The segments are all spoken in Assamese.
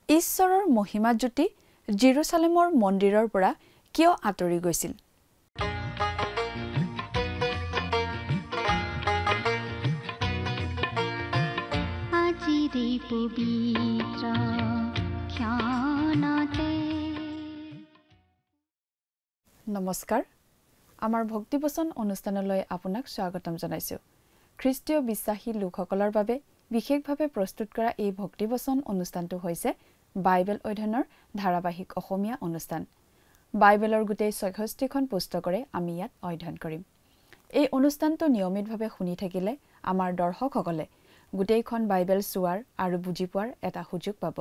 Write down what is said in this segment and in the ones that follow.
ঈশ্বৰৰ মহিমা জ্যোতি জেৰুসালেমৰ মন্দিৰৰ পৰা কিয় আঁতৰি গৈছিল? নমস্কাৰ, আমাৰ ভক্তিবচন অনুষ্ঠানলৈ আপোনাক স্বাগতম জনাইছো। খ্ৰীষ্টীয় বিশ্বাসী লোকসকলৰ বাবে বিশেষভাৱে প্ৰস্তুত কৰা এই ভক্তিবচন অনুষ্ঠানটো হৈছে বাইবেল অধ্যয়নৰ ধাৰাবাহিক অসমীয়া অনুষ্ঠান। বাইবেলৰ গোটেই ৬৬খন পুস্তকৰে আমি ইয়াত অধ্যয়ন কৰিম। এই অনুষ্ঠানটো নিয়মিতভাৱে শুনি থাকিলে আমাৰ দৰ্শকসকলে গোটেইখন বাইবেল চোৱাৰ আৰু বুজি পোৱাৰ এটা সুযোগ পাব।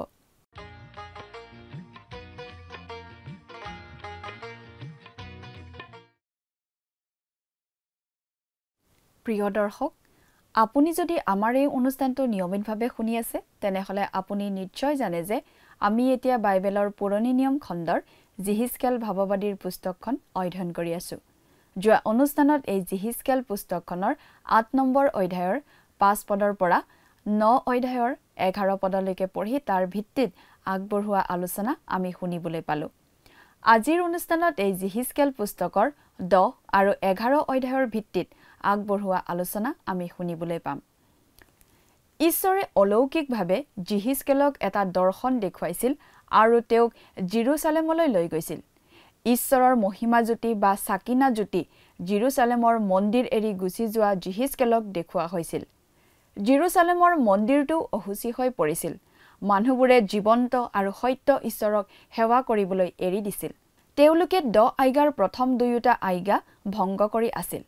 প্ৰিয় দৰ্শক, আপুনি যদি আমাৰ এই অনুষ্ঠানটো নিয়মিতভাৱে শুনি আছে তেনেহলে আপুনি নিশ্চয় জানে যে আমি এতিয়া বাইবেলৰ পুৰণি নিয়ম খণ্ডৰ জিহিজকেল ভাৱবাদীৰ পুস্তকখন অধ্যয়ন কৰি আছো। যোৱা অনুষ্ঠানত এই জিহিজকেল পুস্তকখনৰ ৮ নম্বৰ অধ্যায়ৰ ৫ পদৰ পৰা ৯ অধ্যায়ৰ ১১ পদলৈকে পঢ়ি তাৰ ভিত্তিত আগবঢ়োৱা আলোচনা আমি শুনিবলৈ পালো। আজিৰ অনুষ্ঠানত এই জিহিজকেল পুস্তকৰ ১০ আৰু ১১ অধ্যায়ৰ ভিত্তিত আগবঢ়োৱা আলোচনা আমি শুনিবলৈ পাম। ঈশ্বৰে অলৌকিকভাৱে জিহিজকেলক এটা দৰ্শন দেখুৱাইছিল আৰু তেওঁক জেৰুসালেমলৈ লৈ গৈছিল। ঈশ্বৰৰ মহিমা জ্যোতি বা চাকিনা জ্যোতি জেৰুসালেমৰ মন্দিৰ এৰি গুচি যোৱা জিহিজকেলক দেখুওৱা হৈছিল। জেৰুসালেমৰ মন্দিৰটো অসুচি হৈ পৰিছিল। মানুহবোৰে জীৱন্ত আৰু সত্য ঈশ্বৰক সেৱা কৰিবলৈ এৰি দিছিল। তেওঁলোকে ১০ আজ্ঞাৰ প্ৰথম দুয়োটা আজ্ঞা ভংগ কৰি আছিল।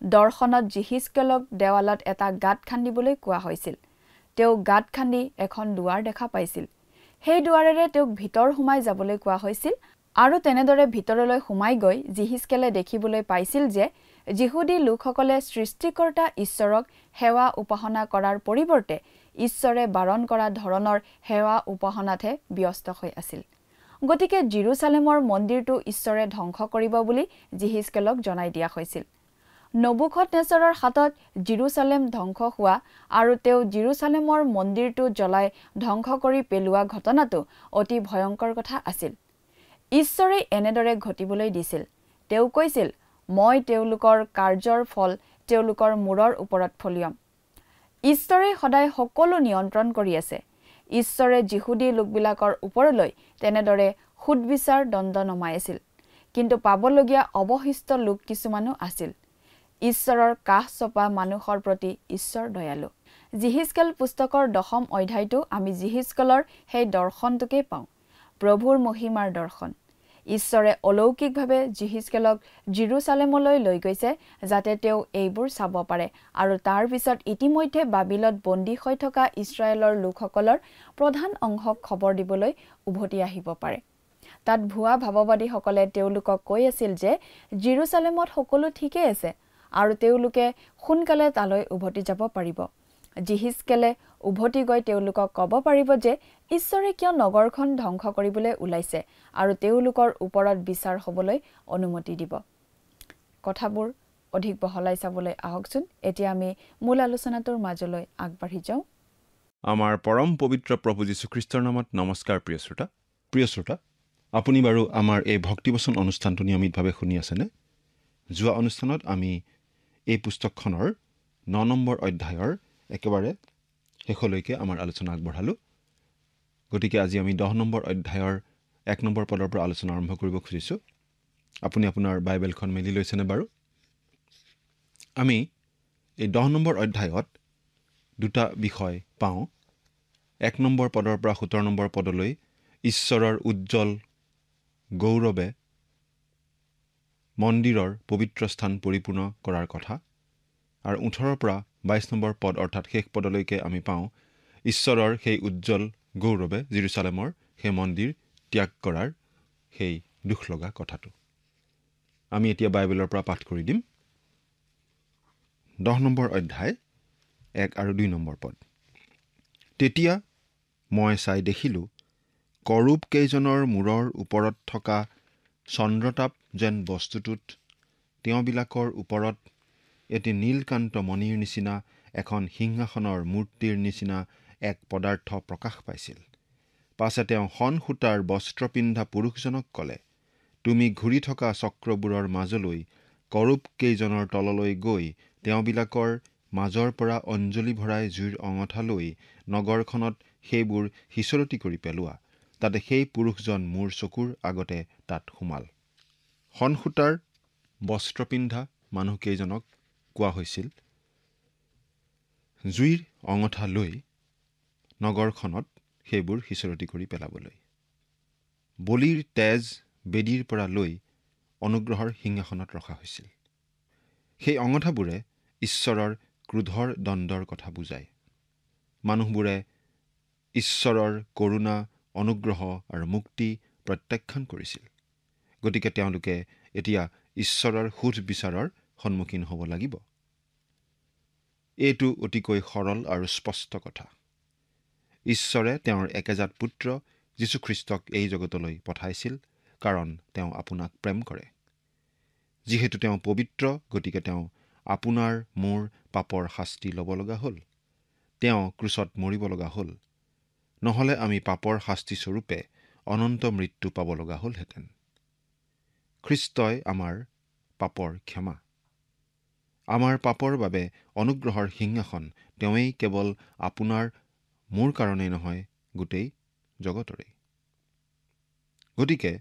দৰ্শনত জিহিজকেলক দেৱালত এটা গাঁত খান্দিবলৈ কোৱা হৈছিল। তেওঁ গাঁত খান্দি এখন দুৱাৰ দেখা পাইছিল। সেই দুৱাৰেৰে তেওঁক ভিতৰ সোমাই যাবলৈ কোৱা হৈছিল আৰু তেনেদৰে ভিতৰলৈ সোমাই গৈ জিহিজকেলে দেখিবলৈ পাইছিল যে যিহুদী লোকসকলে সৃষ্টিকৰ্তা ঈশ্বৰক সেৱা উপাসনা কৰাৰ পৰিৱৰ্তে ঈশ্বৰে বাৰণ কৰা ধৰণৰ সেৱা উপাসনাতহে ব্যস্ত হৈ আছিল। গতিকে জেৰুসালেমৰ মন্দিৰটো ঈশ্বৰে ধ্বংস কৰিব বুলি জিহিজকেলক জনাই দিয়া হৈছিল। নবুখদনেছৰৰ হাতত জেৰুসালেম ধ্বংস হোৱা আৰু তেওঁ জেৰুসালেমৰ মন্দিৰটো জ্বলাই ধ্বংস কৰি পেলোৱা ঘটনাটো অতি ভয়ংকৰ কথা আছিল। ঈশ্বৰে এনেদৰে ঘটিবলৈ দিছিল। তেওঁ কৈছিল, মই তেওঁলোকৰ কাৰ্যৰ ফল তেওঁলোকৰ মূৰৰ ওপৰত ফলিয়াম। ঈশ্বৰে সদায় সকলো নিয়ন্ত্ৰণ কৰি আছে। ঈশ্বৰে যিহুদী লোকবিলাকৰ ওপৰলৈ তেনেদৰে সুদবিচাৰ দণ্ড নমাই আছিল। কিন্তু পাবলগীয়া অৱশিষ্ট লোক কিছুমানো আছিল। ঈশ্বৰৰ কাষ চপা মানুহৰ প্ৰতি ঈশ্বৰ দয়ালু। জিহিজকেল পুস্তকৰ ১০ম অধ্যায়টো আমি জিহিজকেলৰ সেই দৰ্শনটোকে পাওঁ, প্ৰভুৰ মহিমাৰ দৰ্শন। ঈশ্বৰে অলৌকিকভাৱে জিহিজকেলক জেৰুসালেমলৈ লৈ গৈছে যাতে তেওঁ এইবোৰ চাব পাৰে আৰু তাৰ পিছত ইতিমধ্যে বাবিলত বন্দী হৈ থকা ইছৰাইলৰ লোকসকলৰ প্ৰধান অংশক খবৰ দিবলৈ উভতি আহিব পাৰে। তাত ভুৱা ভাৱবাদীসকলে তেওঁলোকক কৈ আছিল যে জেৰুসালেমত সকলো ঠিকেই আছে আৰু তেওঁলোকে সোনকালে তালৈ উভতি যাব পাৰিব। জিহিজকেলে উভতি গৈ তেওঁলোকক ক'ব পাৰিব যে ঈশ্বৰে কিয় নগৰখন ধ্বংস কৰিবলৈ ওলাইছে আৰু তেওঁলোকৰ ওপৰত বিচাৰ হ'বলৈ অনুমতি দিব। কথাবোৰ অধিক বহলাই চাবলৈ আহকচোন। এতিয়া আমি মূল আলোচনাটোৰ মাজলৈ আগবাঢ়ি যাওঁ। আমাৰ পৰম পবিত্ৰ প্ৰভু যীশুখ্ৰীষ্টৰ নামত নমস্কাৰ। প্ৰিয় শ্ৰোতা, আপুনি বাৰু আমাৰ এই ভক্তিবচন অনুষ্ঠানটো নিয়মিতভাৱে শুনি আছেনে? যোৱা অনুষ্ঠানত আমি এই পুস্তকখনৰ ৯ নম্বৰ অধ্যায়ৰ একেবাৰে শেষলৈকে আমাৰ আলোচনা আগবঢ়ালোঁ। গতিকে আজি আমি ১০ নম্বৰ অধ্যায়ৰ ১ নম্বৰ পদৰ পৰা আলোচনা আৰম্ভ কৰিব খুজিছোঁ। আপুনি আপোনাৰ বাইবেলখন মেলি লৈছেনে বাৰু? আমি এই ১০ নম্বৰ অধ্যায়ত দুটা বিষয় পাওঁ। ১ নম্বৰ পদৰ পৰা ১৭ নম্বৰ পদলৈ ঈশ্বৰৰ উজ্জ্বল গৌৰৱে মন্দিৰৰ পবিত্ৰ স্থান পৰিপূৰ্ণ কৰাৰ কথা, আৰু ১৮ পৰা ২২ নম্বৰ পদ অৰ্থাৎ শেষ পদলৈকে আমি পাওঁ ঈশ্বৰৰ সেই উজ্জ্বল গৌৰৱে জেৰুসালেমৰ সেই মন্দিৰ ত্যাগ কৰাৰ সেই দুখ লগা কথাটো। আমি এতিয়া বাইবেলৰ পৰা পাঠ কৰি দিম। ১০ নম্বৰ অধ্যায় ১ আৰু ২ নম্বৰ পদ। তেতিয়া মই চাই দেখিলোঁ, কৰূপ কেইজনৰ মূৰৰ ওপৰত থকা চন্দ্ৰতাপ যেন বস্তুটোত তেওঁবিলাকৰ ওপৰত এটি নীলকান্ত মণিৰ নিচিনা এখন সিংহাসনৰ মূৰ্তিৰ নিচিনা এক পদাৰ্থ প্ৰকাশ পাইছিল। পাছে তেওঁ শণ সূতাৰ বস্ত্ৰ পিন্ধা পুৰুষজনক ক'লে, তুমি ঘূৰি থকা চক্ৰবোৰৰ মাজলৈ কৰূপ কেইজনৰ তললৈ গৈ তেওঁবিলাকৰ মাজৰ পৰা অঞ্জলি ভৰাই জুইৰ অঙঠা লৈ নগৰখনত সেইবোৰ সিঁচৰতি কৰি পেলোৱা। তাতে সেই পুৰুষজন মোৰ চকুৰ আগতে তাত সোমাল। শণ সূতাৰ বস্ত্ৰ পিন্ধা মানুহকেইজনক কোৱা হৈছিল জুইৰ অঙঠা লৈ নগৰখনত সেইবোৰ সিঁচৰতি কৰি পেলাবলৈ। বলিৰ তেজ বেদীৰ পৰা লৈ অনুগ্ৰহৰ সিংহাসনত ৰখা হৈছিল। সেই অঙঠাবোৰে ঈশ্বৰৰ ক্ৰোধৰ দণ্ডৰ কথা বুজায়। মানুহবোৰে ঈশ্বৰৰ কৰোণা, অনুগ্ৰহ আৰু মুক্তি প্ৰত্যাখ্যান কৰিছিল। গতিকে তেওঁলোকে এতিয়া ঈশ্বৰৰ সুধবিচাৰৰ সন্মুখীন হ'ব লাগিব। এইটো অতিকৈ সৰল আৰু স্পষ্ট কথা। ঈশ্বৰে তেওঁৰ একেজাত পুত্ৰ যীশুখ্ৰীষ্টক এই জগতলৈ পঠাইছিল, কাৰণ তেওঁ আপোনাক প্ৰেম কৰে। যিহেতু তেওঁ পবিত্ৰ, গতিকে তেওঁ আপোনাৰ মোৰ পাপৰ শাস্তি ল'ব লগা হ'ল। তেওঁ ক্ৰুচত মৰিব লগা হ'ল। নহ'লে আমি পাপৰ শাস্তিস্বৰূপে অনন্ত মৃত্যু পাব লগা হ'লহেঁতেন। খ্ৰীষ্টই আমাৰ পাপৰ ক্ষমা। আমাৰ পাপৰ বাবে অনুগ্ৰহৰ সিংহাসন তেওঁৱেই কেৱল আপোনাৰ মোৰ কাৰণেই নহয়, গোটেই জগতৰেই। গতিকে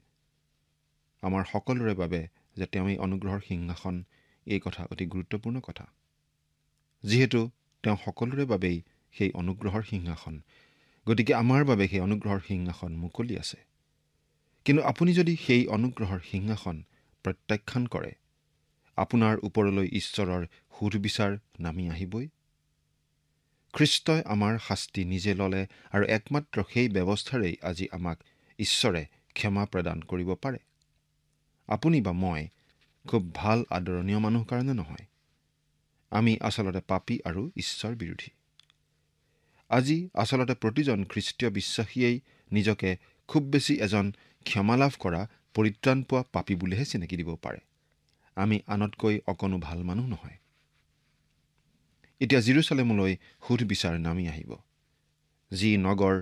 আমাৰ সকলোৰে বাবে যে তেওঁৱেই অনুগ্ৰহৰ সিংহাসন, এই কথা অতি গুৰুত্বপূৰ্ণ কথা। যিহেতু তেওঁ সকলোৰে বাবেই সেই অনুগ্ৰহৰ সিংহাসন, গতিকে আমাৰ বাবে সেই অনুগ্ৰহৰ সিংহাসন মুকলি আছে। কিন্তু আপুনি যদি সেই অনুগ্ৰহৰ সিংহাসন প্ৰত্যাখ্যান কৰে, আপোনাৰ ওপৰলৈ ঈশ্বৰৰ সুধবিচাৰ নামি আহিবই। খ্ৰীষ্টই আমাৰ শাস্তি নিজে ল'লে আৰু একমাত্ৰ সেই ব্যৱস্থাৰেই আজি আমাক ঈশ্বৰে ক্ষমা প্ৰদান কৰিব পাৰে। আপুনি বা মই খুব ভাল আদৰণীয় মানুহ কাৰণে নহয়। আমি আচলতে পাপী আৰু ঈশ্বৰ বিৰোধী। আজি আচলতে প্ৰতিজন খ্ৰীষ্টীয় বিশ্বাসীয়েই নিজকে খুব বেছি এজন ক্ষমালাভ কৰা, পৰিত্ৰাণ পোৱা পাপী বুলিহে চিনাকি দিব পাৰে। আমি আনতকৈ অকণো ভাল মানুহ নহয়। এতিয়া জেৰুচালেমলৈ সুধবিচাৰ নামি আহিব। যি নগৰ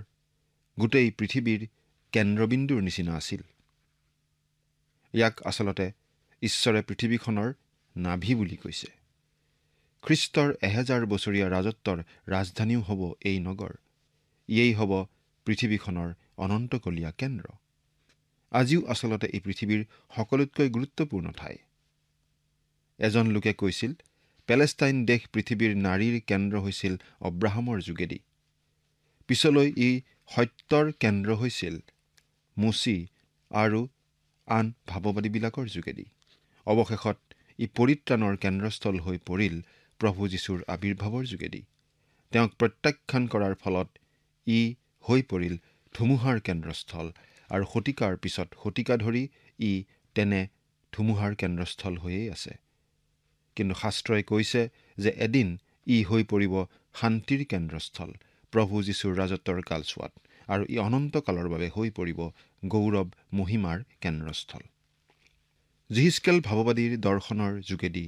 গোটেই পৃথিৱীৰ কেন্দ্ৰবিন্দুৰ নিচিনা আছিল। ইয়াক আচলতে ঈশ্বৰে পৃথিৱীখনৰ নাভি বুলি কৈছে। খ্ৰীষ্টৰ 1000 বছৰীয়া ৰাজত্বৰ ৰাজধানীও হ'ব এই নগৰ। ইয়েই হ'ব পৃথিৱীখনৰ অনন্তকলীয়া কেন্দ্ৰ। আজিও আচলতে এই পৃথিৱীৰ সকলোতকৈ গুৰুত্বপূৰ্ণ ঠাই। এজন লোকে কৈছিল, পেলেষ্টাইন দেশ পৃথিৱীৰ নাৰীৰ কেন্দ্ৰ হৈছিল অব্ৰাহামৰ যোগেদি। পিছলৈ ই সত্যৰ কেন্দ্ৰ হৈছিল মুচি আৰু আন ভাৱবাদীবিলাকৰ যোগেদি। অৱশেষত ই পৰিত্ৰাণৰ কেন্দ্ৰস্থল হৈ পৰিল প্ৰভু যীশুৰ আবিৰ্ভাৱৰ যোগেদি। তেওঁক প্ৰত্যাখ্যান কৰাৰ ফলত ই হৈ পৰিল ধুমুহাৰ কেন্দ্ৰস্থল, আৰু শতিকাৰ পিছত শতিকা ধৰি ই তেনে ধুমুহাৰ কেন্দ্ৰস্থল হৈয়েই আছে। কিন্তু শাস্ত্ৰই কৈছে যে এদিন ই হৈ পৰিব শান্তিৰ কেন্দ্ৰস্থল প্ৰভু যীশুৰ ৰাজত্বৰ কালছোৱাত, আৰু ই অনন্তকালৰ বাবে হৈ পৰিব গৌৰৱ মহিমাৰ কেন্দ্ৰস্থল। যিহিচকেল ভাৱবাদীৰ দৰ্শনৰ যোগেদি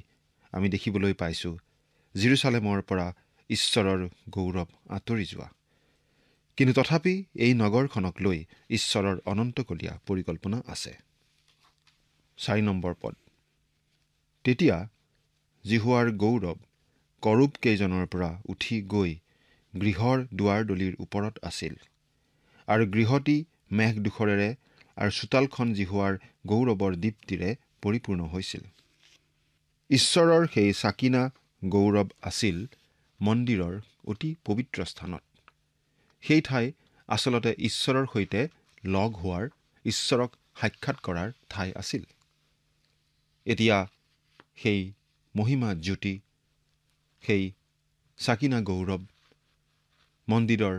আমি দেখিবলৈ পাইছোঁ জেৰুচালেমৰ পৰা ঈশ্বৰৰ গৌৰৱ আঁতৰি যোৱা। কিন্তু তথাপি এই নগৰখনক লৈ ঈশ্বৰৰ অনন্তকলীয়া পৰিকল্পনা আছে। 4 নম্বৰ পদ। তেতিয়া জিহুৱাৰ গৌৰৱ কৰূপ কেইজনৰ পৰা উঠি গৈ গৃহৰ দুৱাৰদলিৰ ওপৰত আছিল, আৰু গৃহটি মেঘ-ধূসৰেৰে আৰু চোতালখন জিহুৱাৰ গৌৰৱৰ দীপ্তিৰে পৰিপূৰ্ণ হৈছিল। ঈশ্বৰৰ সেই চাকিনা গৌৰৱ আছিল মন্দিৰৰ অতি পবিত্ৰ স্থানত। সেই ঠাই আচলতে ঈশ্বৰৰ সৈতে লগ হোৱাৰ, ঈশ্বৰক সাক্ষাৎ কৰাৰ ঠাই আছিল। এতিয়া সেই মহিমা জ্যোতি, সেই চাকিনা গৌৰৱ মন্দিৰৰ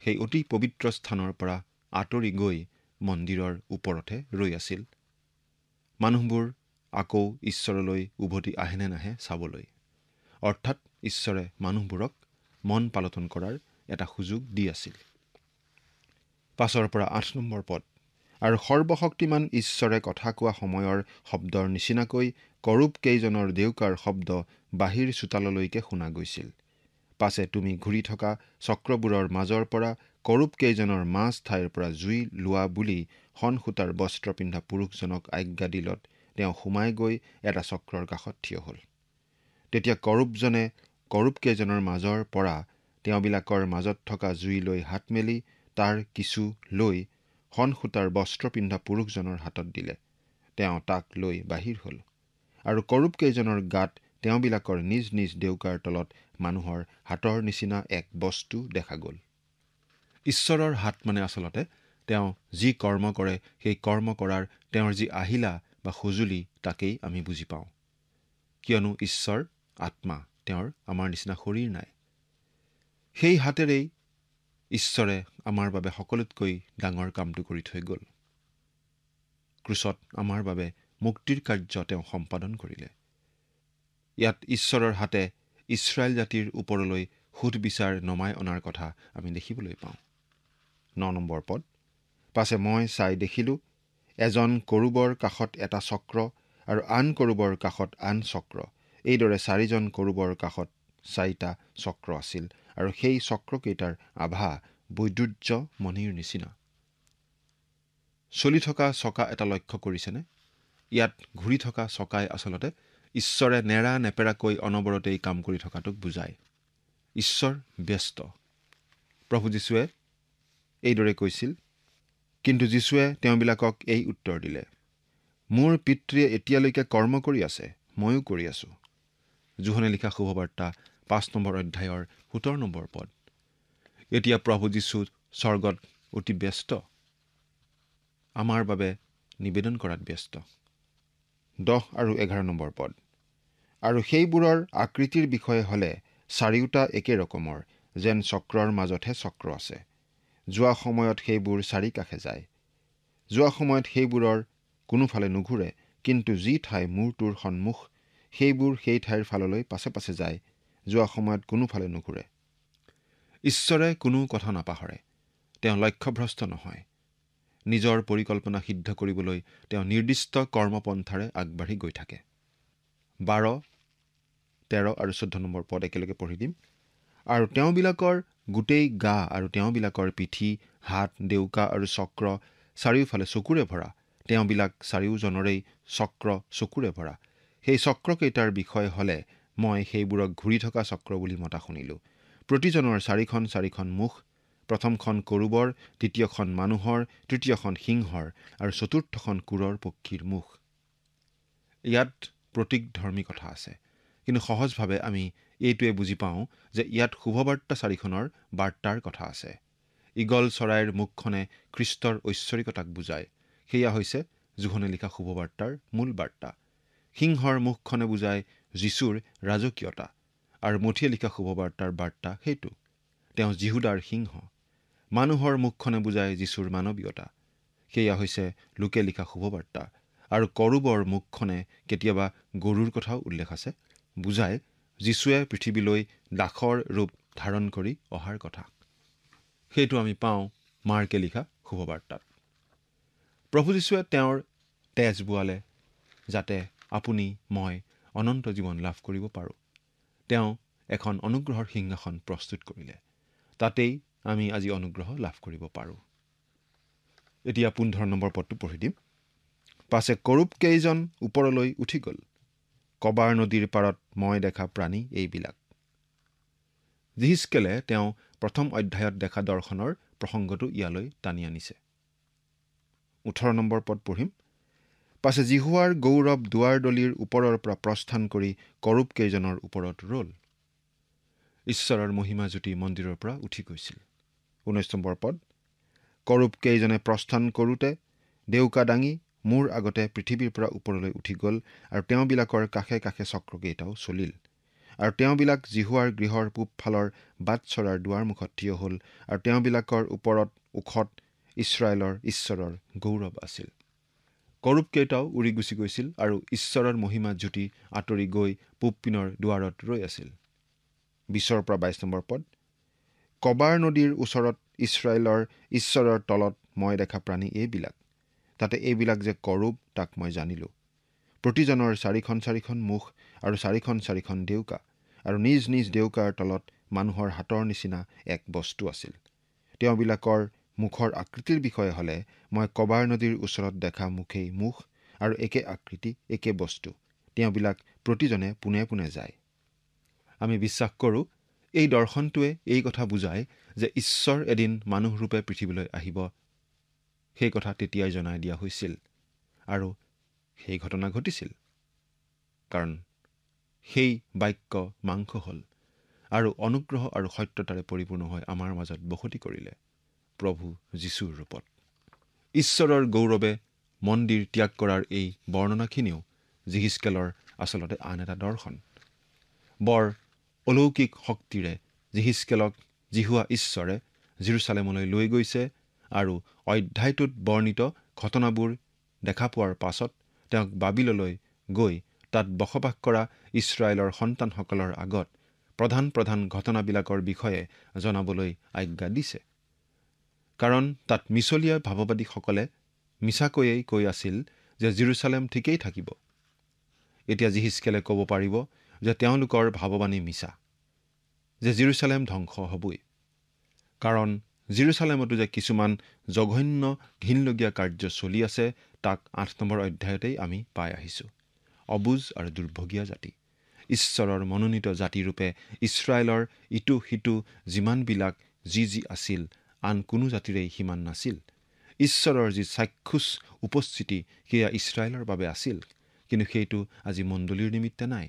সেই অতি পবিত্ৰ স্থানৰ পৰা আঁতৰি গৈ মন্দিৰৰ ওপৰতে ৰৈ আছিল। মানুহবোৰ আকৌ ঈশ্বৰলৈ উভতি আহেনে নাহে চাবলৈ। অৰ্থাৎ ঈশ্বৰে মানুহবোৰক মন পালটন কৰাৰ এটা সুযোগ দি আছিল। 5 পৰা 8 নম্বৰ পদ। আৰু সৰ্বশক্তিমান ঈশ্বৰে কথা কোৱা সময়ৰ শব্দৰ নিচিনাকৈ কৰূপ কেইজনৰ দেউকাৰ শব্দ বাহিৰ চোতাললৈকে শুনা গৈছিল। পাছে তুমি ঘূৰি থকা চক্ৰবোৰৰ মাজৰ পৰা কৰোবকেইজনৰ মাজ ঠাইৰ পৰা জুই লোৱা বুলি শণ সূতাৰ বস্ত্ৰ পিন্ধা পুৰুষজনক আজ্ঞা দিলত তেওঁ সোমাই গৈ এটা চক্ৰৰ কাষত থিয় হ'ল। তেতিয়া কৰোবজনে কৰোবকেইজনৰ মাজৰ পৰা তেওঁবিলাকৰ মাজত থকা জুইলৈ হাত মেলি তাৰ কিছু লৈ শণ সূতাৰ বস্ত্ৰ পিন্ধা পুৰুষজনৰ হাতত দিলে। তেওঁ তাক লৈ বাহিৰ হ'ল। আৰু কৰোবকেইজনৰ গাত তেওঁবিলাকৰ নিজ নিজ ডেউকাৰ তলত মানুহৰ হাতৰ নিচিনা এক বস্তু দেখা গ'ল। ঈশ্বৰৰ হাত মানে আচলতে তেওঁ যি কৰ্ম কৰে সেই কৰ্ম কৰাৰ তেওঁৰ যি আহিলা বা সঁজুলি তাকেই আমি বুজি পাওঁ। কিয়নো ঈশ্বৰ আত্মা, তেওঁৰ আমাৰ নিচিনা শৰীৰ নাই। সেই হাতেৰেই ঈশ্বৰে আমাৰ বাবে সকলোতকৈ ডাঙৰ কামটো কৰি থৈ গ'ল। ক্ৰুচত আমাৰ বাবে মুক্তিৰ কাৰ্য তেওঁ সম্পাদন কৰিলে। ইয়াত ঈশ্বৰৰ হাতে ইছৰাইল জাতিৰ ওপৰলৈ সুধবিচাৰ নমাই অনাৰ কথা আমি দেখিবলৈ পাওঁ। 9 নম্বৰ পদ, পাছে মই চাই দেখিলোঁ এজন কৰোবৰ কাষত এটা চক্ৰ আৰু আন কৰোবৰ কাষত আন চক্ৰ, এইদৰে 4জন কৰোবৰ কাষত 4টা চক্ৰ আছিল আৰু সেই চক্ৰকেইটাৰ আভা বৈদুৰ্য মণিৰ নিচিনা। চলি থকা চকা এটা লক্ষ্য কৰিছেনে? ইয়াত ঘূৰি থকা চকাই আচলতে ঈশ্বৰে নেৰা নেপেৰাকৈ অনবৰতেই কাম কৰি থকাটোক বুজায়। ঈশ্বৰ ব্যস্ত। প্ৰভু যীশুৱে এইদৰে কৈছিল, কিন্তু যীশুৱে তেওঁবিলাকক এই উত্তৰ দিলে, মোৰ পিতৃয়ে এতিয়ালৈকে কৰ্ম কৰি আছে, ময়ো কৰি আছোঁ। যোহনে লিখা শুভবাৰ্তা 5 নম্বৰ অধ্যায়ৰ 17 নম্বৰ পদ। এতিয়া প্ৰভু যীশু স্বৰ্গত অতি ব্যস্ত, আমাৰ বাবে নিবেদন কৰাত ব্যস্ত। 10 আৰু 11 নম্বৰ পদ। আৰু সেইবোৰৰ আকৃতিৰ বিষয়ে হ'লে 4টা একে ৰকমৰ, যেন চক্ৰৰ মাজতহে চক্ৰ আছে। যোৱা সময়ত সেইবোৰ 4 কাষে যায়। যোৱা সময়ত সেইবোৰৰ কোনোফালে নুঘূৰে, কিন্তু যি ঠাই মূৰটোৰ সন্মুখ সেইবোৰ সেই ঠাইৰ ফাললৈ পাছে পাছে যায়। যোৱা সময়ত কোনোফালে নুঘূৰে। ঈশ্বৰে কোনো কথা নাপাহৰে। তেওঁ লক্ষ্যভ্ৰষ্ট নহয়। নিজৰ পৰিকল্পনা সিদ্ধ কৰিবলৈ তেওঁ নিৰ্দিষ্ট কৰ্মপন্থাৰে আগবাঢ়ি গৈ থাকে। 12, 13 আৰু 14 নম্বৰ পদ একেলগে পঢ়ি দিম। আৰু তেওঁবিলাকৰ গোটেই গা আৰু তেওঁবিলাকৰ পিঠি, হাত, ডেউকা আৰু চক্ৰ চাৰিওফালে চকুৰে ভৰা। তেওঁবিলাক 4জনৰেই চক্ৰ চকুৰে ভৰা। সেই চক্ৰকেইটাৰ বিষয় হ'লে মই সেইবোৰক ঘূৰি থকা চক্ৰ বুলি মতা শুনিলোঁ। প্ৰতিজনৰ 4খন মুখ, প্ৰথমখন কৰোবৰ, দ্বিতীয়খন মানুহৰ, তৃতীয়খন সিংহৰ আৰু চতুৰ্থখন কুৰৰ পক্ষীৰ মুখ। ইয়াত প্ৰতীকধৰ্মী কথা আছে, কিন্তু সহজভাৱে আমি এইটোৱে বুজি পাওঁ যে ইয়াত শুভবাৰ্তা 4খনৰ বাৰ্তাৰ কথা আছে। ঈগল চৰাইৰ মুখখনে খ্ৰীষ্টৰ ঐশ্বৰিকতাক বুজায়। সেয়া হৈছে যোহনে লিখা শুভবাৰ্তাৰ মূল বাৰ্তা। সিংহৰ মুখখনে বুজায় যীশুৰ ৰাজকীয়তা, আৰু মথিয়ে লিখা শুভবাৰ্তাৰ বাৰ্তা সেইটো, তেওঁ যিহুদাৰ সিংহ। মানুহৰ মুখখনে বুজায় যীশুৰ মানৱীয়তা, সেয়া হৈছে লোকে লিখা শুভবাৰ্তা। আৰু কৰোবৰ মুখখনে, কেতিয়াবা গৰুৰ কথাও উল্লেখ আছে, বুজায় যীশুৱে পৃথিৱীলৈ দাসৰ ৰূপ ধাৰণ কৰি অহাৰ কথা। সেইটো আমি পাওঁ মাৰ্কে লিখা শুভবাৰ্তাত। প্ৰভু যীশুৱে তেওঁৰ তেজ বোৱালে যাতে আপুনি মই অনন্ত জীৱন লাভ কৰিব পাৰোঁ। তেওঁ এখন অনুগ্ৰহৰ সিংহাসন প্ৰস্তুত কৰিলে। তাতেই আমি আজি অনুগ্ৰহ লাভ কৰিব পাৰোঁ। এতিয়া 15 নম্বৰ পদটো পঢ়ি দিম। পাছে কৰোবকেইজন ওপৰলৈ উঠি গ'ল। কবাৰ নদীৰ পাৰত মই দেখা প্ৰাণী এইবিলাক। জিহিজকেলে তেওঁ প্ৰথম অধ্যায়ত দেখা দৰ্শনৰ প্ৰসংগটো ইয়ালৈ টানি আনিছে। 18 নম্বৰ পদ পঢ়িম। পাছে জিহুৱাৰ গৌৰৱ দুৱাৰদলিৰ ওপৰৰ পৰা প্ৰস্থান কৰি কৰোবকেইজনৰ ওপৰত ৰ'ল। ঈশ্বৰৰ মহিমা জ্যোতি মন্দিৰৰ পৰা উঠি গৈছিল। 19 নম্বৰ পদ। কৰোবকেইজনে প্ৰস্থান কৰোঁতে ডেউকা দাঙি মোৰ আগতে পৃথিৱীৰ পৰা ওপৰলৈ উঠি গ'ল, আৰু তেওঁবিলাকৰ কাষে কাষে চক্ৰকেইটাও চলিল। আৰু তেওঁবিলাক জিহুৱাৰ গৃহৰ পূবফালৰ বাটচৰাৰ দুৱাৰমুখত থিয় হ'ল, আৰু তেওঁবিলাকৰ ওপৰত ওখত ইছৰাইলৰ ঈশ্বৰৰ গৌৰৱ আছিল। কৰোবকেইটাও উৰি গুচি গৈছিল, আৰু ঈশ্বৰৰ মহিমা জ্যোতি আঁতৰি গৈ পূবপিনৰ দুৱাৰত ৰৈ আছিল। 20 পৰা 22 নম্বৰ পদ। কবাৰ নদীৰ ওচৰত ইছৰাইলৰ ঈশ্বৰৰ তলত মই দেখা প্ৰাণী এইবিলাক। তাতে এইবিলাক যে কৰোব তাক মই জানিলোঁ। প্ৰতিজনৰ 4খন মুখ আৰু 4খন ডেউকা, আৰু নিজ নিজ ডেউকাৰ তলত মানুহৰ হাতৰ নিচিনা এক বস্তু আছিল। তেওঁবিলাকৰ মুখৰ আকৃতিৰ বিষয়ে হ'লে মই কবাৰ নদীৰ ওচৰত দেখা মুখেই মুখ আৰু একে আকৃতি একে বস্তু তেওঁবিলাক প্ৰতিজনে পোনে পোনে যায়। আমি বিশ্বাস কৰোঁ এই দৰ্শনটোৱে এই কথা বুজায় যে ঈশ্বৰ এদিন মানুহৰূপে পৃথিৱীলৈ আহিব। সেই কথা তেতিয়াই জনাই দিয়া হৈছিল আৰু সেই ঘটনা ঘটিছিল, কাৰণ সেই বাক্য মাংস হ'ল আৰু অনুগ্ৰহ আৰু সত্যতাৰে পৰিপূৰ্ণ হৈ আমাৰ মাজত বসতি কৰিলে প্ৰভু যীশুৰ ৰূপত। ঈশ্বৰৰ গৌৰৱে মন্দিৰ ত্যাগ কৰাৰ এই বৰ্ণনাখিনিও জিহিজকেলৰ আচলতে আন এটা দৰ্শন। বৰ অলৌকিক শক্তিৰে জিহিজকেলক জিহুৱা ঈশ্বৰে জেৰুচালেমলৈ লৈ গৈছে আৰু অধ্যায়টোত বৰ্ণিত ঘটনাবোৰ দেখা পোৱাৰ পাছত তেওঁক বাবিললৈ গৈ তাত বসবাস কৰা ইছৰাইলৰ সন্তানসকলৰ আগত প্ৰধান প্ৰধান ঘটনাবিলাকৰ বিষয়ে জনাবলৈ আজ্ঞা দিছে। কাৰণ তাত মিছলীয়া ভাৱবাদীসকলে মিছাকৈয়ে কৈ আছিল যে জেৰুচালেম ঠিকেই থাকিব। এতিয়া জিহিজকেলে ক'ব পাৰিব যে তেওঁলোকৰ ভাৱবাণী মিছা, যে জেৰুচালেম ধ্বংস হ'বই। কাৰণ জেৰুচালেমতো যে কিছুমান জঘন্য ঘিনলগীয়া কাৰ্য চলি আছে তাক 8 নম্বৰ অধ্যায়তেই আমি পাই আহিছোঁ। অবুজ আৰু দুৰ্ভগীয়া জাতি, ঈশ্বৰৰ মনোনীত জাতিৰূপে ইছৰাইলৰ ইটো সিটো যিমানবিলাক যি আছিল আন কোনো জাতিৰেই সিমান নাছিল। ঈশ্বৰৰ যি চাক্ষুষ উপস্থিতি সেয়া ইছৰাইলৰ বাবে আছিল, কিন্তু সেইটো আজি মণ্ডলীৰ নিমিত্তে নাই।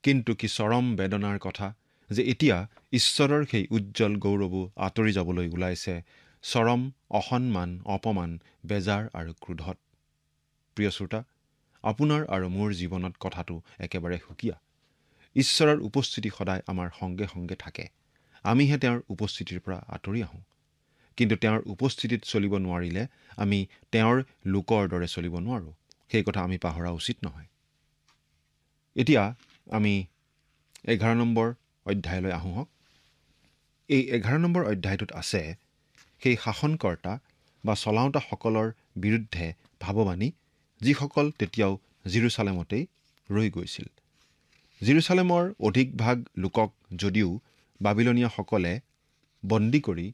কিন্তু কি চৰম বেদনাৰ কথা যে এতিয়া ঈশ্বৰৰ সেই উজ্জ্বল গৌৰৱো আঁতৰি যাবলৈ ওলাইছে চৰম অসন্মান, অপমান, বেজাৰ আৰু ক্ৰোধত। প্ৰিয় শ্ৰোতা, আপোনাৰ আৰু মোৰ জীৱনত কথাটো একেবাৰে সুকীয়া। ঈশ্বৰৰ উপস্থিতি সদায় আমাৰ সংগে সংগে থাকে। আমিহে তেওঁৰ উপস্থিতিৰ পৰা আঁতৰি আহোঁ। কিন্তু তেওঁৰ উপস্থিতিত চলিব নোৱাৰিলে আমি তেওঁৰ লোকৰ দৰে চলিব নোৱাৰোঁ। সেই কথা আমি পাহৰা উচিত নহয়। এতিয়া আমি 11 নম্বৰ অধ্যায়লৈ আহোঁ। এই 11 নম্বৰ অধ্যায়টোত আছে সেই শাসনকৰ্তা বা চলাওঁতাসকলৰ বিৰুদ্ধে ভাৱবাণী, যিসকল তেতিয়াও জেৰুচালেমতেই ৰৈ গৈছিল। জেৰুচালেমৰ অধিকভাগ লোকক যদিও বাবিলনীয়াসকলে বন্দী কৰি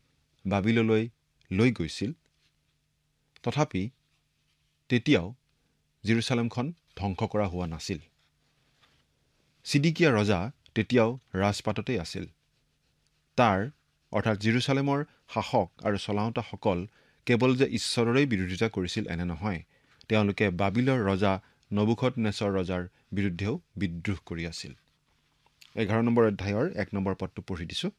বাবিললৈ লৈ গৈছিল, তথাপি তেতিয়াও জেৰুচালেমখন ধ্বংস কৰা হোৱা নাছিল। ছিদিকিয়া ৰজা তেতিয়াও ৰাজপাটতেই আছিল। তাৰ অৰ্থাৎ জেৰুচালেমৰ শাসক আৰু চলাওঁতাসকল কেৱল যে ঈশ্বৰৰেই বিৰোধিতা কৰিছিল এনে নহয়, তেওঁলোকে বাবিলৰ ৰজা নবুখদনেছৰ ৰজাৰ বিৰুদ্ধেও বিদ্ৰোহ কৰি আছিল। 11 নম্বৰ অধ্যায়ৰ 1 নম্বৰ পদটো পঢ়ি দিছোঁ।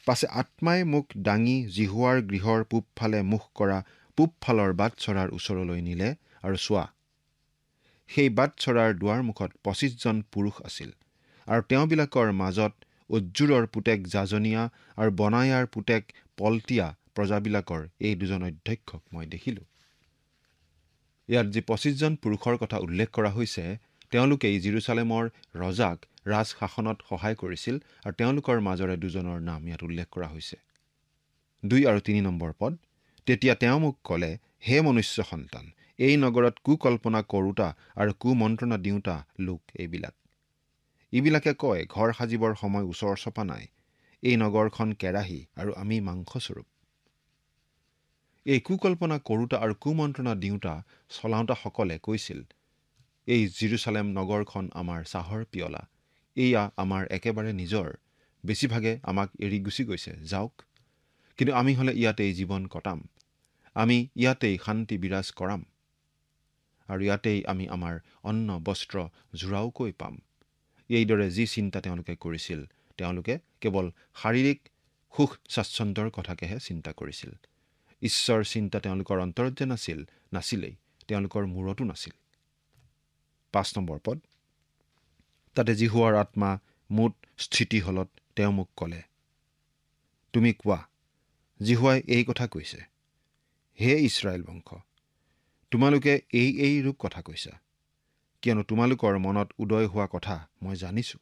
পাছে আত্মাই মোক দাঙি জিহুৱাৰ গৃহৰ পূবফালে মুখ কৰা পূবফালৰ বাটচৰাৰ ওচৰলৈ নিলে, আৰু চোৱা, সেই বাটচৰাৰ দুৱাৰমুখত 25জন পুৰুষ আছিল, আৰু তেওঁবিলাকৰ মাজত উজ্জুৰৰ পুতেক জাজনীয়া আৰু বনায়াৰ পুতেক পলতিয়া প্ৰজাবিলাকৰ এই দুজন অধ্যক্ষক মই দেখিলোঁ। ইয়াত যি 25জন পুৰুষৰ কথা উল্লেখ কৰা হৈছে, তেওঁলোকেই জেৰুচালেমৰ ৰজাক ৰাজশাসনত সহায় কৰিছিল, আৰু তেওঁলোকৰ মাজৰে দুজনৰ নাম ইয়াত উল্লেখ কৰা হৈছে। 2 আৰু 3 নম্বৰ পদ। তেতিয়া তেওঁ মোক ক'লে, হে মনুষ্য সন্তান, এই নগৰত কুকল্পনা কৰোঁতা আৰু কুমন্ত্ৰণা দিওঁতা লোক এইবিলাকে কয়, ঘৰ সাজিবৰ সময় ওচৰ চপা নাই, এই নগৰখন কেৰাহী আৰু আমি মাংসস্বৰূপ। এই কুকল্পনা কৰোঁতা আৰু কুমন্ত্ৰণা দিওঁতা চলাওঁতাসকলে কৈছিল, এই জেৰুচালেম নগৰখন আমাৰ চাহৰ পিয়লা, এয়া আমাৰ একেবাৰে নিজৰ, বেছিভাগে আমাক এৰি গুচি গৈছে, যাওক। কিন্তু আমি হ'লে ইয়াতেই জীৱন কটাম, আমি ইয়াতেই শান্তি বিৰাজ কৰাম, আৰু ইয়াতেই আমি আমাৰ অন্ন বস্ত্ৰ জোৰাওকৈ পাম। এইদৰে যি চিন্তা তেওঁলোকে কৰিছিল, তেওঁলোকে কেৱল শাৰীৰিক সুখ স্বাচ্ছন্দ্যৰ কথাকেহে চিন্তা কৰিছিল। ঈশ্বৰ চিন্তা তেওঁলোকৰ অন্তৰত যে নাছিলেই, তেওঁলোকৰ মূৰতো নাছিল। 5 নম্বৰ পদ। তাতে জিহুৱাৰ আত্মা মুঠ স্থিতি হলত তেওঁ মোক ক'লে, তুমি কোৱা, জিহুৱাই এই কথা কৈছে, হে ইছৰাইল বংশ, তোমালোকে এই ৰূপ কথা কৈছা, কিয়নো তোমালোকৰ মনত উদয় হোৱা কথা মই জানিছোঁ।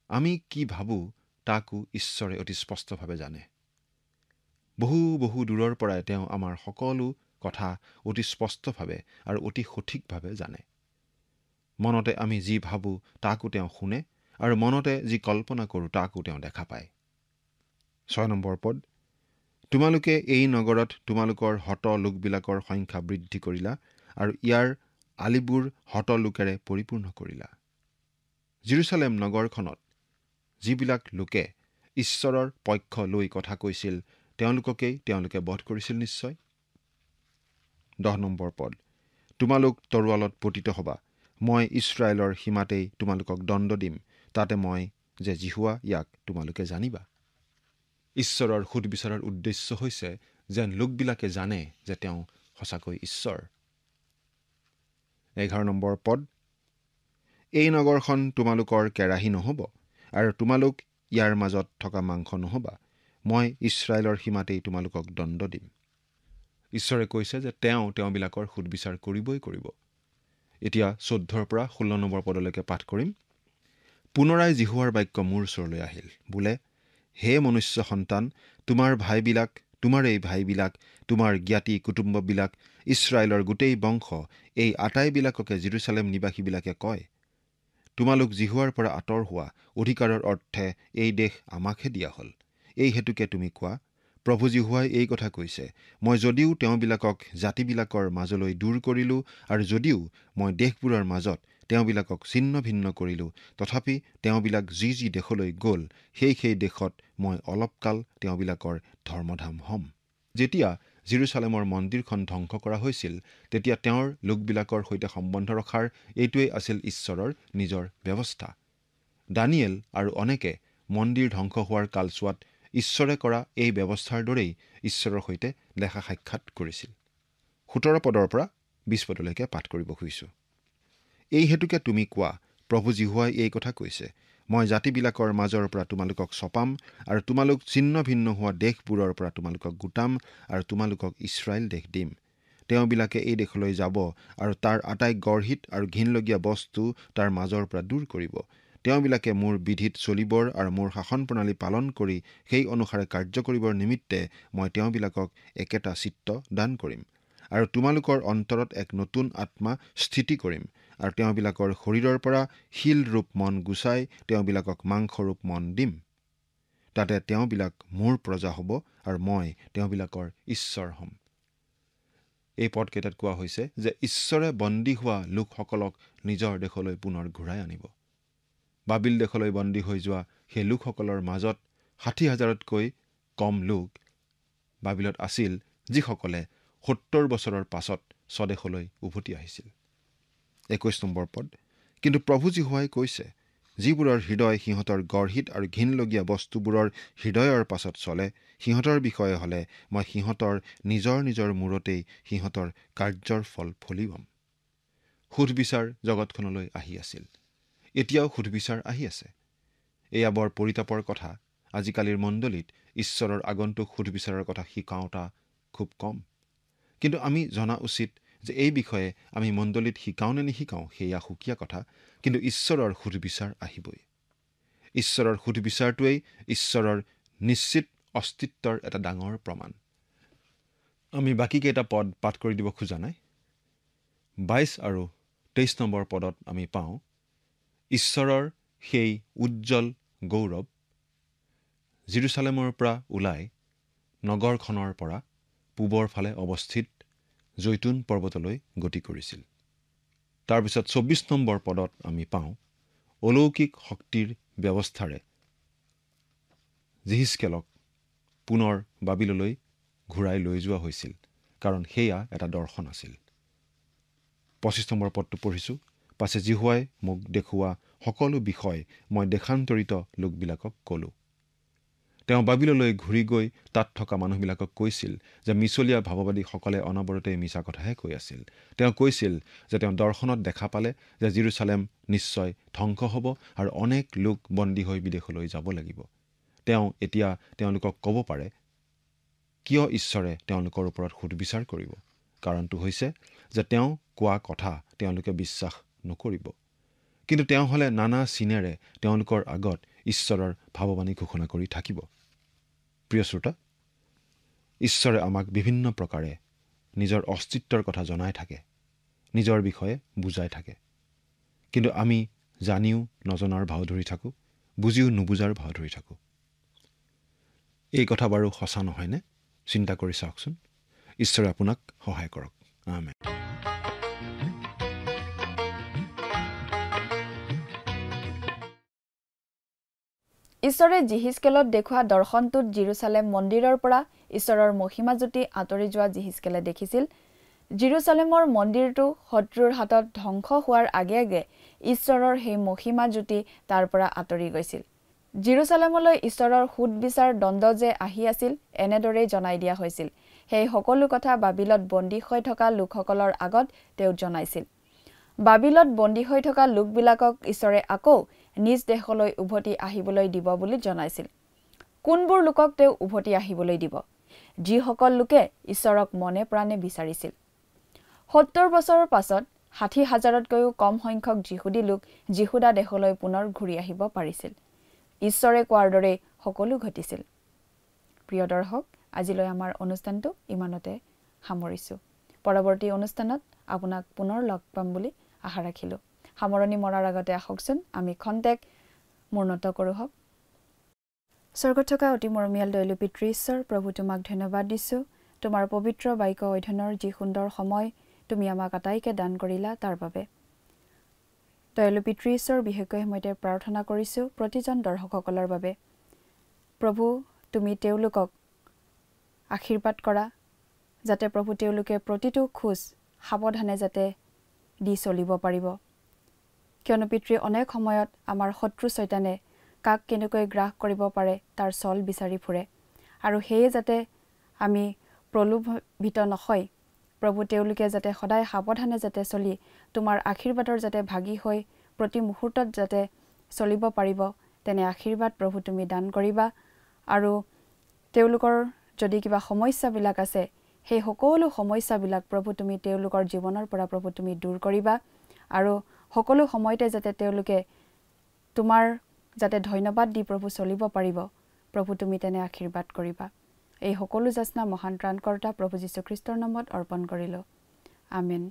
আমি কি ভাবোঁ তাকো ঈশ্বৰে অতি স্পষ্টভাৱে জানে। বহু বহু দূৰৰ পৰাই তেওঁ আমাৰ সকলো কথা অতি স্পষ্টভাৱে আৰু অতি সঠিকভাৱে জানে। মনতে আমি যি ভাবোঁ তাকো তেওঁ শুনে, আৰু মনতে যি কল্পনা কৰোঁ তাকো তেওঁ দেখা পায়। 6 নম্বৰ পদ, তোমালোকে এই নগৰত তোমালোকৰ হত লোকবিলাকৰ সংখ্যা বৃদ্ধি কৰিলা আৰু ইয়াৰ আলিবোৰ হত লোকেৰে পৰিপূৰ্ণ কৰিলা। জেৰুচালেম নগৰখনত যিবিলাক লোকে ঈশ্বৰৰ পক্ষ লৈ কথা কৈছিল তেওঁলোককেই তেওঁলোকে বধ কৰিছিল নিশ্চয়। 10 নম্বৰ পদ, তোমালোক তৰোৱালত পতিত হবা, মই ইছৰাইলৰ সীমাতেই তোমালোকক দণ্ড দিম, তাতে মই যে জিহুৱা ইয়াক তোমালোকে জানিবা। ঈশ্বৰৰ সুধবিচাৰৰ উদ্দেশ্য হৈছে যেন লোকবিলাকে জানে যে তেওঁ সঁচাকৈ ঈশ্বৰ। 11 নম্বৰ পদ, এই নগৰখন তোমালোকৰ কেৰাহী নহ'ব আৰু তোমালোক ইয়াৰ মাজত থকা মাংস নহ'বা, মই ইছৰাইলৰ সীমাতেই তোমালোকক দণ্ড দিম। ঈশ্বৰে কৈছে যে তেওঁবিলাকৰ সুধবিচাৰ কৰিবই কৰিব। এতিয়া 14 পৰা 16 নম্বৰ পদলৈকে পাঠ কৰিম। পুনৰাই জিহুৱাৰ বাক্য মোৰ ওচৰলৈ আহিল, বোলে, হে মনুষ্য সন্তান, তোমাৰ এই ভাইবিলাক, তোমাৰ জ্ঞাতি কুটুম্ববিলাক, ইছৰাইলৰ গোটেই বংশ, এই আটাইবিলাককে জেৰুচালেম নিবাসীবিলাকে কয়, তোমালোক জিহুৱাৰ পৰা আঁতৰ হোৱা, অধিকাৰৰ অৰ্থে এই দেশ আমাকহে দিয়া হ'ল। এই হেতুকে তুমি কোৱা, প্ৰভু জিহুৱাই এই কথা কৈছে, মই যদিও তেওঁবিলাকক জাতিবিলাকৰ মাজলৈ দূৰ কৰিলোঁ আৰু যদিও মই দেশবোৰৰ মাজত তেওঁবিলাকক ছিন্ন ভিন্ন কৰিলোঁ, তথাপি তেওঁবিলাক যি দেশলৈ গ'ল সেই দেশত মই অলপকাল তেওঁবিলাকৰ ধৰ্মধাম হ'ম। যেতিয়া জেৰুচালেমৰ মন্দিৰখন ধ্বংস কৰা হৈছিল তেতিয়া তেওঁৰ লোকবিলাকৰ সৈতে সম্বন্ধ ৰখাৰ এইটোৱেই আছিল ঈশ্বৰৰ নিজৰ ব্যৱস্থা। দানিয়েল আৰু অনেকে মন্দিৰ ধ্বংস হোৱাৰ কালচোৱাত ঈশ্বৰে কৰা এই ব্যৱস্থাৰ দৰেই ঈশ্বৰৰ সৈতে দেখা সাক্ষাৎ কৰিছিল। 17 পদৰ পৰা 20 পদলৈকে পাঠ কৰিব খুজিছোঁ। এই হেতুকে তুমি কোৱা, প্ৰভু জিহুৱাই এই কথা কৈছে, মই জাতিবিলাকৰ মাজৰ পৰা তোমালোকক চপাম আৰু তোমালোক ছিন্ন ভিন্ন হোৱা দেশবোৰৰ পৰা তোমালোকক গোটাম আৰু তোমালোকক ইছৰাইল দেশ দিম। তেওঁবিলাকে এই দেশলৈ যাব আৰু তাৰ আটাই গৰ্হিত আৰু ঘিনলগীয়া বস্তু তাৰ মাজৰ পৰা দূৰ কৰিব। তেওঁবিলাকে মোৰ বিধিত চলিবৰ আৰু মোৰ শাসন প্ৰণালী পালন কৰি সেই অনুসাৰে কাৰ্য কৰিবৰ নিমিত্তে মই তেওঁবিলাকক একেটা চিত্ত দান কৰিম আৰু তোমালোকৰ অন্তৰত এক নতুন আত্মা স্থিতি কৰিম আৰু তেওঁবিলাকৰ শৰীৰৰ পৰা শিল ৰূপ মন গুচাই তেওঁবিলাকক মাংসৰূপ মন দিম। তাতে তেওঁবিলাক মোৰ প্ৰজা হ'ব আৰু মই তেওঁবিলাকৰ ঈশ্বৰ হ'ম। এই পদকেইটাত কোৱা হৈছে যে ঈশ্বৰে বন্দী হোৱা লোকসকলক নিজৰ দেশলৈ পুনৰ ঘূৰাই আনিব। বাবিল দেশলৈ বন্দী হৈ যোৱা সেই লোকসকলৰ মাজত 60,000তকৈ কম লোক বাবিলত আছিল, যিসকলে 70 বছৰৰ পাছত স্বদেশলৈ উভতি আহিছিল। 21 নম্বৰ পদ, কিন্তু প্ৰভু জিহুৱাই কৈছে, যিবোৰৰ হৃদয় সিহঁতৰ গৰ্হিত আৰু ঘিনলগীয়া বস্তুবোৰৰ হৃদয়ৰ পাছত চলে, সিহঁতৰ বিষয়ে হ'লে মই সিহঁতৰ নিজৰ মূৰতেই সিহঁতৰ কাৰ্যৰ ফল ফলিবম। সুধবিচাৰ জগতখনলৈ আহি আছিল, এতিয়াও সুধবিচাৰ আহি আছে। এয়া বৰ পৰিতাপৰ কথা, আজিকালিৰ মণ্ডলীত ঈশ্বৰৰ আগন্তুক সুধবিচাৰৰ কথা শিকাওঁতা খুব কম। কিন্তু আমি জনা উচিত যে এই বিষয়ে আমি মণ্ডলীত শিকাওঁ নে নিশিকাওঁ সেয়া সুকীয়া কথা, কিন্তু ঈশ্বৰৰ সুধবিচাৰ আহিবই। ঈশ্বৰৰ সুধবিচাৰটোৱেই ঈশ্বৰৰ নিশ্চিত অস্তিত্বৰ এটা ডাঙৰ প্ৰমাণ। আমি বাকীকেইটা পদ পাঠ কৰি দিব খোজা নাই। 22 আৰু 23 নম্বৰ পদত আমি পাওঁ, ঈশ্বৰৰ সেই উজ্জ্বল গৌৰৱ জেৰুচালেমৰ পৰা ওলাই নগৰখনৰ পৰা পূবৰ ফালে অৱস্থিত জৈতুন পৰ্বতলৈ গতি কৰিছিল। তাৰপিছত 24 নম্বৰ পদত আমি পাওঁ, অলৌকিক শক্তিৰ ব্যৱস্থাৰে জিহিজকেলক পুনৰ বাবিললৈ ঘূৰাই লৈ যোৱা হৈছিল, কাৰণ সেয়া এটা দৰ্শন আছিল। 25 নম্বৰ পদটো পঢ়িছোঁ, পাছে জিহুৱাই মোক দেখুওৱা সকলো বিষয় মই দেশান্তৰিত লোকবিলাকক ক'লোঁ। তেওঁ বাবিললৈ ঘূৰি গৈ তাত থকা মানুহবিলাকক কৈছিল যে মিছলীয়া ভাৱবাদীসকলে অনবৰতে মিছা কথাহে কৈ আছিল। তেওঁ কৈছিল যে তেওঁ দৰ্শনত দেখা পালে যে জেৰুচালেম নিশ্চয় ধ্বংস হ'ব আৰু অনেক লোক বন্দী হৈ বিদেশলৈ যাব লাগিব। তেওঁ এতিয়া তেওঁলোকক ক'ব পাৰে কিয় ঈশ্বৰে তেওঁলোকৰ ওপৰত সুধবিচাৰ কৰিব। কাৰণটো হৈছে যে তেওঁ কোৱা কথা তেওঁলোকে বিশ্বাস নকৰিব। কিন্তু তেওঁ হ'লে নানা চিনেৰে তেওঁলোকৰ আগত ঈশ্বৰৰ ভাৱবাণী ঘোষণা কৰি থাকিব। প্ৰিয় শ্ৰোতা, ঈশ্বৰে আমাক বিভিন্ন প্ৰকাৰে নিজৰ অস্তিত্বৰ কথা জনাই থাকে, নিজৰ বিষয়ে বুজাই থাকে। কিন্তু আমি জানিও নজনাৰ ভাও ধৰি থাকোঁ, বুজিও নুবুজাৰ ভাও ধৰি থাকোঁ। এই কথা বাৰু সঁচা নহয়নে? চিন্তা কৰি চাওকচোন। ঈশ্বৰে আপোনাক সহায় কৰক। আমেন। ঈশ্বৰে জিহিজকেলত দেখুওৱা দৰ্শনটোত জিৰচালেম মন্দিৰৰ পৰা ঈশ্বৰৰ মহিমাজ্যোতি আঁতৰি যোৱা জিহিজকেলে দেখিছিল। জিৰচালেমৰ মন্দিৰটো শত্ৰুৰ হাতত ধ্বংস হোৱাৰ আগে আগে ঈশ্বৰৰ সেই মহিমাজ্যোতি তাৰ পৰা আঁতৰি গৈছিল। জিৰচালেমলৈ ঈশ্বৰৰ সুদবিচাৰ দণ্ড যে আহি আছিল, এনেদৰেই জনাই দিয়া হৈছিল। সেই সকলো কথা বাবিলত বন্দী হৈ থকা লোকসকলৰ আগত তেওঁ জনাইছিল। বাবিলত বন্দী হৈ থকা লোকবিলাকক ঈশ্বৰে আকৌ নিজ দেশলৈ উভতি আহিবলৈ দিব বুলি জনাইছিল। কোনবোৰ লোকক তেওঁ উভতি আহিবলৈ দিব? যিসকল লোকে ঈশ্বৰক মনে প্ৰাণে বিচাৰিছিল। ৭০ বছৰৰ পাছত ৬০,০০০তকৈও কম সংখ্যক যিহুদী লোক যিহুদা দেশলৈ পুনৰ ঘূৰি আহিব পাৰিছিল। ঈশ্বৰে কোৱাৰ দৰে সকলো ঘটিছিল। প্ৰিয় দৰ্শক, আজিলৈ আমাৰ অনুষ্ঠানটো ইমানতে সামৰিছোঁ। পৰৱৰ্তী অনুষ্ঠানত আপোনাক পুনৰ লগ পাম বুলি আশা ৰাখিলোঁ। সামৰণি মৰাৰ আগতে আহকচোন আমি খন্তেক মূৰ্ণত কৰোঁ হওক। স্বৰ্গত থকা অতি মৰমীয়াল দয়ালু পিতৃ ঈশ্বৰ, প্ৰভু তোমাক ধন্যবাদ দিছোঁ। তোমাৰ পবিত্ৰ বাক্য অধ্যয়নৰ যি সুন্দৰ সময় তুমি আমাক আটাইকে দান কৰিলা তাৰ বাবে। দয়ালু পিতৃ ঈশ্বৰ, বিশেষকৈ সময়তে প্ৰাৰ্থনা কৰিছোঁ প্ৰতিজন দৰ্শকসকলৰ বাবে। প্ৰভু, তুমি তেওঁলোকক আশীৰ্বাদ কৰা, যাতে প্ৰভু তেওঁলোকে প্ৰতিটো খোজ সাৱধানে যাতে দি চলিব পাৰিব। কিয়নো পিতৃ, অনেক সময়ত আমাৰ শত্ৰু চৈতানে কাক কেনেকৈ গ্ৰাস কৰিব পাৰে তাৰ চল বিচাৰি ফুৰে, আৰু সেয়ে যাতে আমি প্ৰলোভিত নহয় প্ৰভু, তেওঁলোকে যাতে সদায় সাৱধানে যাতে চলি তোমাৰ আশীৰ্বাদৰ যাতে ভাগি হৈ প্ৰতি মুহূৰ্তত যাতে চলিব পাৰিব, তেনে আশীৰ্বাদ প্ৰভু তুমি দান কৰিবা। আৰু তেওঁলোকৰ যদি কিবা সমস্যাবিলাক আছে, সেই সকলো সমস্যাবিলাক প্ৰভু তুমি তেওঁলোকৰ জীৱনৰ পৰা প্ৰভু তুমি দূৰ কৰিবা, আৰু সকলো সময়তে যাতে তেওঁলোকে তোমাৰ যাতে ধন্যবাদ দি প্ৰভু চলিব পাৰিব, প্ৰভু তুমি তেনে আশীৰ্বাদ কৰিবা। এই সকলো যাচনা মহান ত্ৰাণকৰ্তা প্ৰভু যীশুখ্ৰীষ্টৰ নামত অৰ্পণ কৰিলোঁ। আমেন।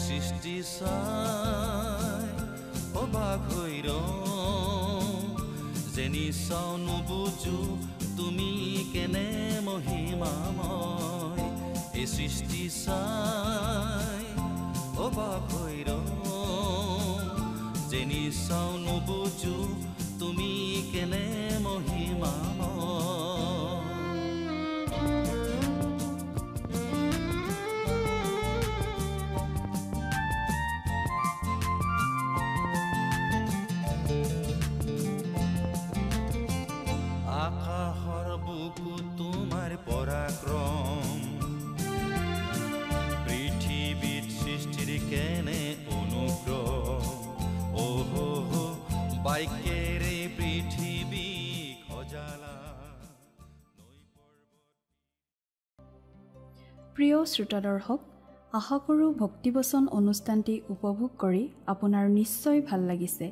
সৃষ্টি চাই অবাক হৈ যেনি চাও নুবুজো তুমি কেনে মহিমাময়। এই সৃষ্টি চাই অবাক হৈ যেনি চাও নুবুজো তুমি কেনে মহিমাময়। আকাশৰ বুকু তোমাৰ পৰাক্ৰম, পৃথিৱীত সৃষ্টিৰ কেনে অনুগ্ৰহ। বাক্যেৰে পৃথিৱী সজালা। প্ৰিয় শ্ৰোতা দৰ্শক, আশা কৰোঁ ভক্তিবচন অনুষ্ঠানটি উপভোগ কৰি আপোনাৰ নিশ্চয় ভাল লাগিছে।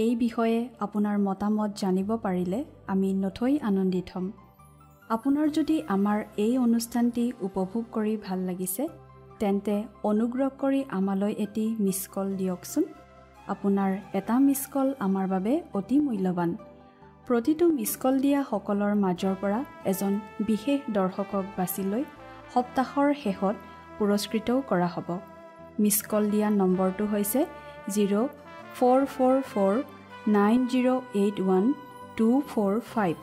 এই বিষয়ে আপোনাৰ মতামত জানিব পাৰিলে আমি নথৈ আনন্দিত হ'ম। আপোনাৰ যদি আমাৰ এই অনুষ্ঠানটি উপভোগ কৰি ভাল লাগিছে, তেন্তে অনুগ্ৰহ কৰি আমালৈ এটি মিছ কল দিয়কচোন। আপোনাৰ এটা মিছ কল আমাৰ বাবে অতি মূল্যৱান। প্ৰতিটো মিছ কল দিয়া সকলৰ মাজৰ পৰা এজন বিশেষ দৰ্শকক বাছি লৈ সপ্তাহৰ শেষত পুৰস্কৃতও কৰা হ'ব। মিছ কল দিয়া নম্বৰটো হৈছে 04449081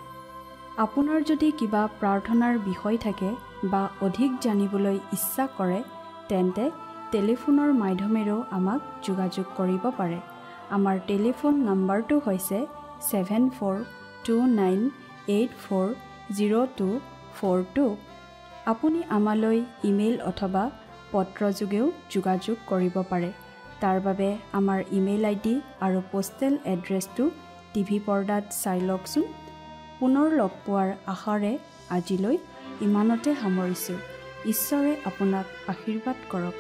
আপোনাৰ যদি কিবা প্ৰাৰ্থনাৰ বিষয় থাকে বা অধিক জানিবলৈ ইচ্ছা কৰে, তেন্তে টেলিফোনৰ মাধ্যমেৰেও আমাক যোগাযোগ কৰিব পাৰে। আমাৰ টেলিফোন নম্বৰটো হৈছে 7429840242। আপুনি আমালৈ ইমেইল অথবা পত্ৰযোগেও যোগাযোগ কৰিব পাৰে। তাৰ বাবে আমাৰ ইমেইল ID আৰু পোষ্টেল এড্ৰেছটো টিভি পৰ্দাত চাই লওকচোন। পুনৰ লগ পোৱাৰ আশাৰে আজিলৈ ইমানতে সামৰিছোঁ। ঈশ্বৰে আপোনাক আশীৰ্বাদ কৰক।